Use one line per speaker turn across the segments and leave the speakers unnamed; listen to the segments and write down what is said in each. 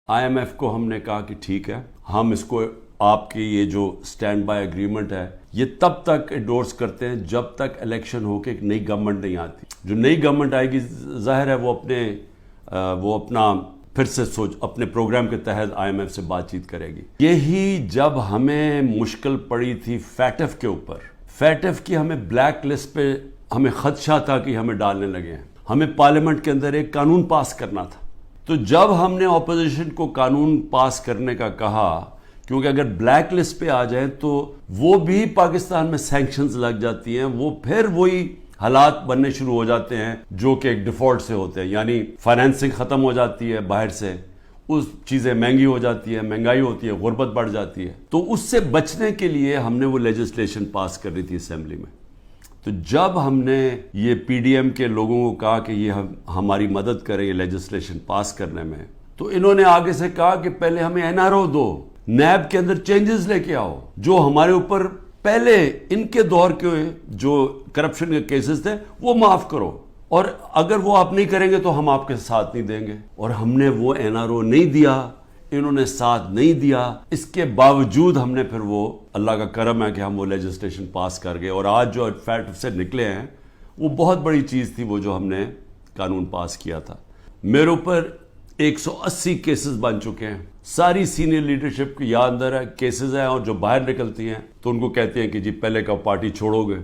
IMF کو ہم نے کہا کہ ٹھیک ہے، ہم اس کو آپ کی یہ جو سٹینڈ بائی اگریمنٹ ہے یہ تب تک انڈورس کرتے ہیں جب تک الیکشن ہو کے ایک نئی گورنمنٹ نہیں آتی. جو نئی گورنمنٹ آئے گی ظاہر ہے وہ اپنا پھر سے اپنے پروگرام کے تحت IMF سے بات چیت کرے گی. یہی جب ہمیں مشکل پڑی تھی فیٹف کے اوپر، فیٹف کی ہمیں بلیک لسٹ پہ ہمیں خدشہ تھا کہ ہمیں ڈالنے لگے ہیں، ہمیں پارلیمنٹ کے اندر ایک قانون پاس کرنا تھا. تو جب ہم نے اپوزیشن کو قانون پاس کرنے کا کہا، کیونکہ اگر بلیک لسٹ پہ آ جائیں تو وہ بھی پاکستان میں سینکشنز لگ جاتی ہیں، وہ پھر وہی حالات بننے شروع ہو جاتے ہیں جو کہ ایک ڈیفالٹ سے ہوتے ہیں، یعنی فائنینسنگ ختم ہو جاتی ہے باہر سے، اس چیزیں مہنگی ہو جاتی ہے، مہنگائی ہوتی ہے، غربت بڑھ جاتی ہے. تو اس سے بچنے کے لیے ہم نے وہ لیجسلیشن پاس کر رہی تھی اسمبلی میں. تو جب ہم نے یہ PDM کے لوگوں کو کہا کہ یہ ہماری مدد کریں یہ لیجسلیشن پاس کرنے میں، تو انہوں نے آگے سے کہا کہ پہلے ہمیں NRO دو، نیب کے اندر چینجز لے کے آؤ، جو ہمارے اوپر پہلے ان کے دور کے جو کرپشن کے کیسز تھے وہ معاف کرو، اور اگر وہ آپ نہیں کریں گے تو ہم آپ کے ساتھ نہیں دیں گے. اور ہم نے وہ NRO نہیں دیا، انہوں نے ساتھ نہیں دیا. اس کے باوجود ہم نے پھر وہ اللہ کا کرم ہے کہ ہم وہ لیجسلیشن پاس کر گئے، اور آج جو فیٹ سے نکلے ہیں وہ بہت بڑی چیز تھی، وہ جو ہم نے قانون پاس کیا تھا. میرے اوپر 180 کیسز بن چکے ہیں. ساری سینئر لیڈرشپ کی یاد اندر ہے کیسز ہیں، اور جو باہر نکلتی ہیں تو ان کو کہتے ہیں کہ جی پہلے کا پارٹی چھوڑو گے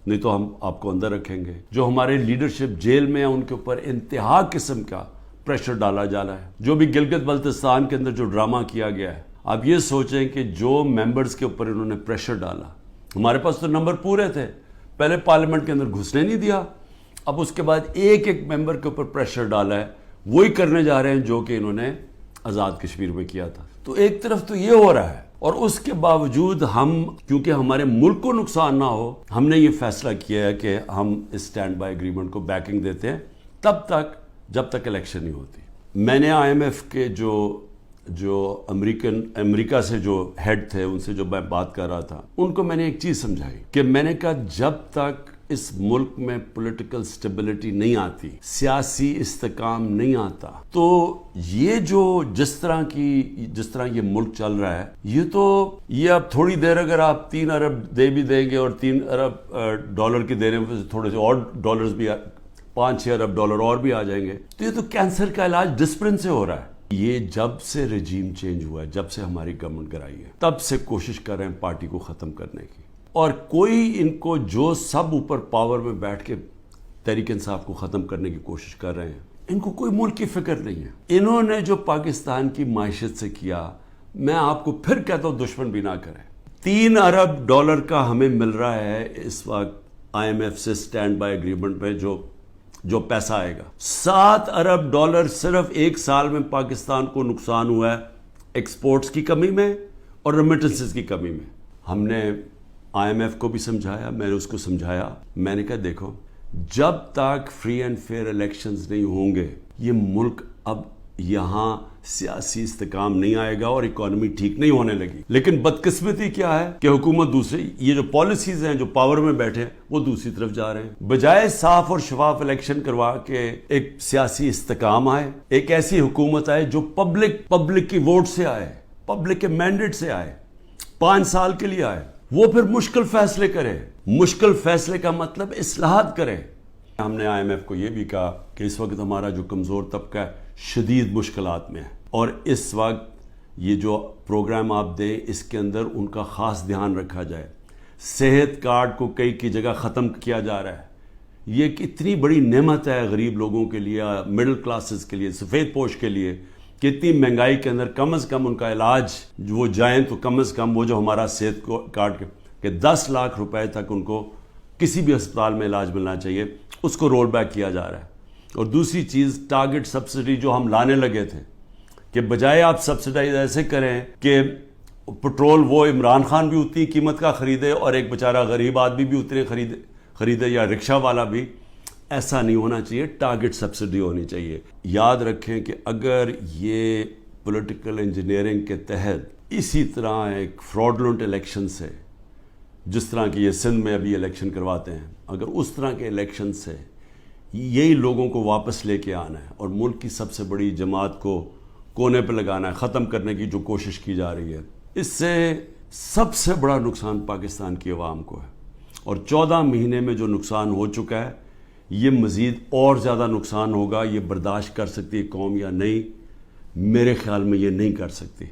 نہیں تو ہم آپ کو اندر رکھیں گے. جو ہمارے لیڈرشپ جیل میں ہیں ان کے اوپر انتہا قسم کا پریشر ڈالا جا رہا ہے. جو بھی گلگت بلتستان کے اندر جو ڈرامہ کیا گیا ہے، آپ یہ سوچیں کہ جو ممبرز کے اوپر انہوں نے پریشر ڈالا، ہمارے پاس تو نمبر پورے تھے، پہلے پارلیمنٹ کے اندر گھسنے نہیں دیا، اب اس کے بعد ایک ایک ممبر کے اوپر پریشر ڈالا ہے، وہی کرنے جا رہے ہیں جو کہ انہوں نے آزاد کشمیر میں کیا تھا. تو ایک طرف تو یہ ہو رہا ہے، اور اس کے باوجود ہم کیونکہ ہمارے ملک کو نقصان نہ ہو، ہم نے یہ فیصلہ کیا ہے کہ ہم اس سٹینڈ بائی اگریمنٹ کو بیکنگ دیتے ہیں تب تک جب تک الیکشن نہیں ہوتی. میں نے IMF کے جو امریکہ سے جو ہیڈ تھے ان سے جو میں بات کر رہا تھا، ان کو میں نے ایک چیز سمجھائی کہ میں نے کہا جب تک اس ملک میں پولیٹیکل سٹیبلٹی نہیں آتی، سیاسی استحکام نہیں آتا، تو یہ جس طرح یہ ملک چل رہا ہے، یہ اب تھوڑی دیر اگر آپ 3 ارب دے بھی دیں گے اور 3 ارب ڈالر کی دینے میں تھوڑے سے اور ڈالرز بھی 5-6 ارب ڈالر اور بھی آ جائیں گے، تو یہ تو کینسر کا علاج ڈسپرن سے ہو رہا ہے. یہ جب سے رجیم چینج ہوا ہے، جب سے ہماری گورنمنٹ گرائی ہے، تب سے کوشش کر رہے ہیں پارٹی کو ختم کرنے کی. اور کوئی ان کو جو سب اوپر پاور میں بیٹھ کے تحریک انصاف کو ختم کرنے کی کوشش کر رہے ہیں، ان کو کوئی ملک کی فکر نہیں ہے. انہوں نے جو پاکستان کی معیشت سے کیا، میں آپ کو پھر کہتا ہوں دشمن بھی نہ کریں. 3 ارب ڈالر کا ہمیں مل رہا ہے اس وقت IMF سے سٹینڈ بائی اگریمنٹ پہ جو پیسہ آئے گا. 7 ارب ڈالر صرف ایک سال میں پاکستان کو نقصان ہوا ہے ایکسپورٹس کی کمی میں اور ریمیٹنسز کی کمی میں. ہم نے IMF کو بھی سمجھایا، میں نے اس کو سمجھایا، میں نے کہا دیکھو جب تک فری اینڈ فیئر الیکشنز نہیں ہوں گے یہ ملک اب یہاں سیاسی استحکام نہیں آئے گا اور اکانومی ٹھیک نہیں ہونے لگی. لیکن بدقسمتی کیا ہے کہ حکومت دوسری یہ جو پالیسیز ہیں جو پاور میں بیٹھے وہ دوسری طرف جا رہے ہیں. بجائے صاف اور شفاف الیکشن کروا کے ایک سیاسی استحکام آئے، ایک ایسی حکومت آئے جو پبلک کی ووٹ سے آئے، پبلک کے مینڈیٹ سے آئے، 5 سال کے لیے آئے، وہ پھر مشکل فیصلے کرے. مشکل فیصلے کا مطلب اصلاحات کرے. ہم نے IMF کو یہ بھی کہا کہ اس وقت ہمارا جو کمزور طبقہ ہے شدید مشکلات میں ہے، اور اس وقت یہ جو پروگرام آپ دیں اس کے اندر ان کا خاص دھیان رکھا جائے. صحت کارڈ کو کئی کی جگہ ختم کیا جا رہا ہے. یہ ایک اتنی بڑی نعمت ہے غریب لوگوں کے لیے، مڈل کلاسز کے لیے، سفید پوش کے لیے، کہ اتنی مہنگائی کے اندر کم از کم ان کا علاج وہ جائیں تو کم از کم وہ جو ہمارا صحت کارڈ کہ 10 لاکھ روپے تک ان کو کسی بھی ہسپتال میں علاج ملنا چاہیے، اس کو رول بیک کیا جا رہا ہے. اور دوسری چیز ٹارگٹ سبسڈی جو ہم لانے لگے تھے کہ بجائے آپ سبسڈائز ایسے کریں کہ پٹرول وہ عمران خان بھی اتنی قیمت کا خریدے اور ایک بیچارہ غریب آدمی بھی اتنے خریدے یا رکشہ والا بھی، ایسا نہیں ہونا چاہیے. ٹارگٹ سبسڈی ہونی چاہیے. یاد رکھیں کہ اگر یہ پولیٹیکل انجینئرنگ کے تحت اسی طرح ایک فراڈلنٹ الیکشن سے، جس طرح کی یہ سندھ میں ابھی الیکشن کرواتے ہیں، اگر اس طرح کے الیکشن سے یہی لوگوں کو واپس لے کے آنا ہے اور ملک کی سب سے بڑی جماعت کو کونے پہ لگانا ہے، ختم کرنے کی جو کوشش کی جا رہی ہے، اس سے سب سے بڑا نقصان پاکستان کی عوام کو ہے، اور 14 مہینے میں جو نقصان ہو چکا ہے یہ مزید اور زیادہ نقصان ہوگا۔ یہ برداشت کر سکتی ہے قوم یا نہیں؟ میرے خیال میں یہ نہیں کر سکتی۔